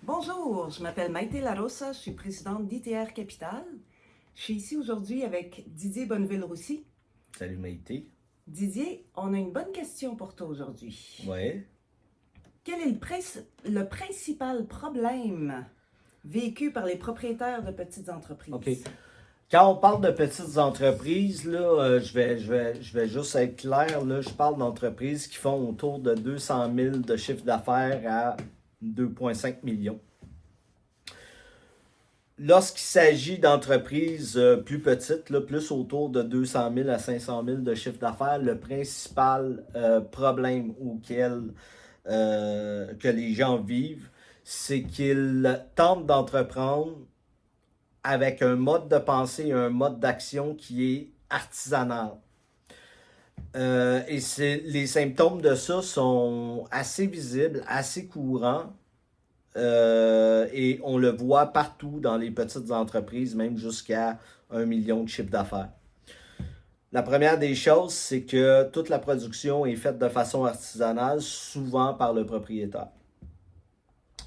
Bonjour, je m'appelle Maïté Larossa, je suis présidente d'ITR Capital. Je suis ici aujourd'hui avec Didier Bonneville-Roussy. Salut Maïté. Didier, on a une bonne question pour toi aujourd'hui. Ouais. Quel est le principal problème vécu par les propriétaires de petites entreprises? OK. Quand on parle de petites entreprises, là, je vais juste être clair. Là, je parle d'entreprises qui font autour de 200 000 de chiffre d'affaires à 2,5 millions. Lorsqu'il s'agit d'entreprises plus petites, là, plus autour de 200 000 à 500 000 de chiffre d'affaires, le principal problème auquel que les gens vivent, c'est qu'ils tentent d'entreprendre avec un mode de pensée et un mode d'action qui est artisanal. Les symptômes de ça sont assez visibles, assez courants. Et on le voit partout dans les petites entreprises, même jusqu'à 1 million de chiffre d'affaires. La première des choses, c'est que toute la production est faite de façon artisanale, souvent par le propriétaire.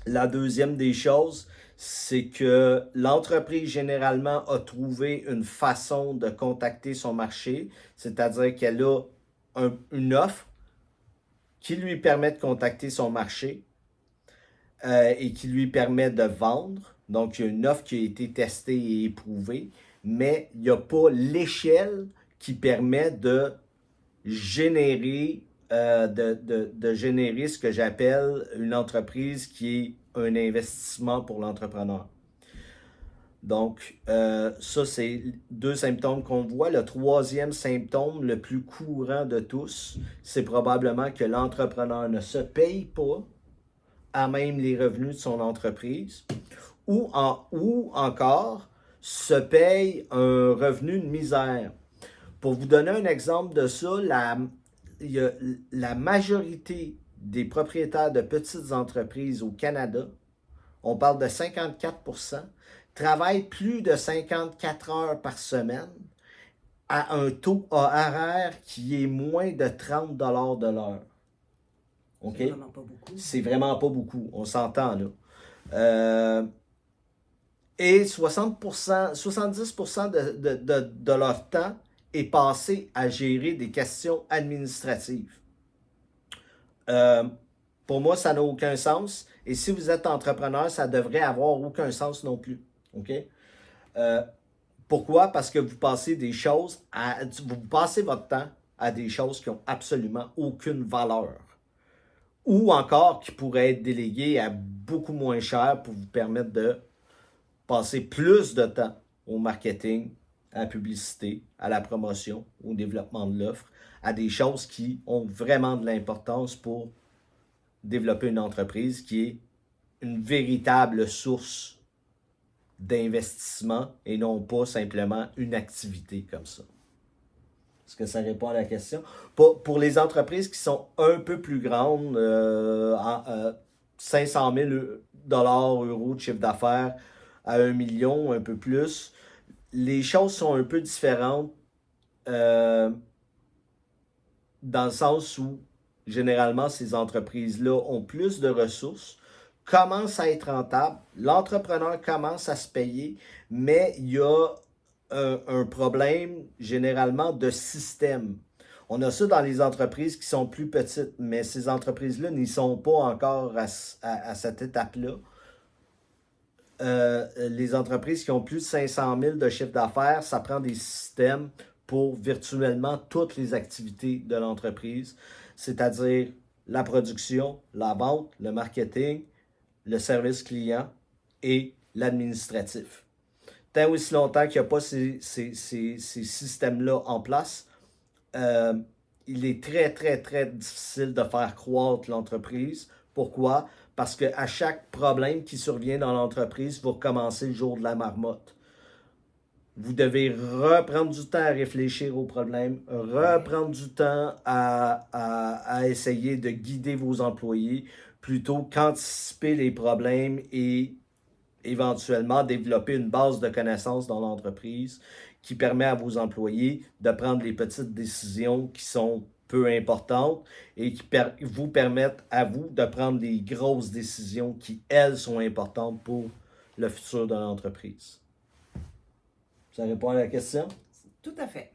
La deuxième des choses, c'est que l'entreprise généralement a trouvé une façon de contacter son marché, c'est-à-dire qu'elle a une offre qui lui permet de contacter son marché et qui lui permet de vendre. Donc, il y a une offre qui a été testée et éprouvée, mais il n'y a pas l'échelle qui permet de générer, de générer ce que j'appelle une entreprise qui est un investissement pour l'entrepreneur. Donc, ça, c'est deux symptômes qu'on voit. Le troisième symptôme, le plus courant de tous, c'est probablement que l'entrepreneur ne se paye pas à même les revenus de son entreprise ou encore se paye un revenu de misère. Pour vous donner un exemple de ça, la majorité des propriétaires de petites entreprises au Canada, on parle de 54%, travaillent plus de 54 heures par semaine à un taux horaire qui est moins de 30 $ de l'heure. OK? C'est vraiment pas beaucoup. C'est vraiment pas beaucoup, on s'entend là. Et 60%, 70% de leur temps est passé à gérer des questions administratives. Pour moi, ça n'a aucun sens. Et si vous êtes entrepreneur, ça devrait avoir aucun sens non plus. OK? Pourquoi? Parce que vous passez vous passez votre temps à des choses qui n'ont absolument aucune valeur. Ou encore qui pourraient être déléguées à beaucoup moins cher pour vous permettre de passer plus de temps au marketing, à la publicité, à la promotion, au développement de l'offre, à des choses qui ont vraiment de l'importance pour développer une entreprise qui est une véritable source d'investissement et non pas simplement une activité comme ça. Est-ce que ça répond à la question? Pour les entreprises qui sont un peu plus grandes, 500 000 euros de chiffre d'affaires à 1 million, un peu plus, les choses sont un peu différentes dans le sens où généralement ces entreprises-là ont plus de ressources, commencent à être rentables, l'entrepreneur commence à se payer, mais il y a un problème généralement de système. On a ça dans les entreprises qui sont plus petites, mais ces entreprises-là n'y sont pas encore à cette étape-là. Les entreprises qui ont plus de 500 000 de chiffre d'affaires, ça prend des systèmes pour virtuellement toutes les activités de l'entreprise, c'est-à-dire la production, la vente, le marketing, le service client et l'administratif. Tant aussi longtemps qu'il n'y a pas ces systèmes-là en place, il est très, très, très difficile de faire croître l'entreprise. Pourquoi? Parce qu'à chaque problème qui survient dans l'entreprise, vous recommencez le jour de la marmotte. Vous devez reprendre du temps à réfléchir aux problèmes, reprendre du temps à essayer de guider vos employés plutôt qu'anticiper les problèmes et éventuellement développer une base de connaissances dans l'entreprise qui permet à vos employés de prendre des petites décisions qui sont peu importantes et qui vous permettent à vous de prendre des grosses décisions qui, elles, sont importantes pour le futur de l'entreprise. Ça répond à la question? Tout à fait.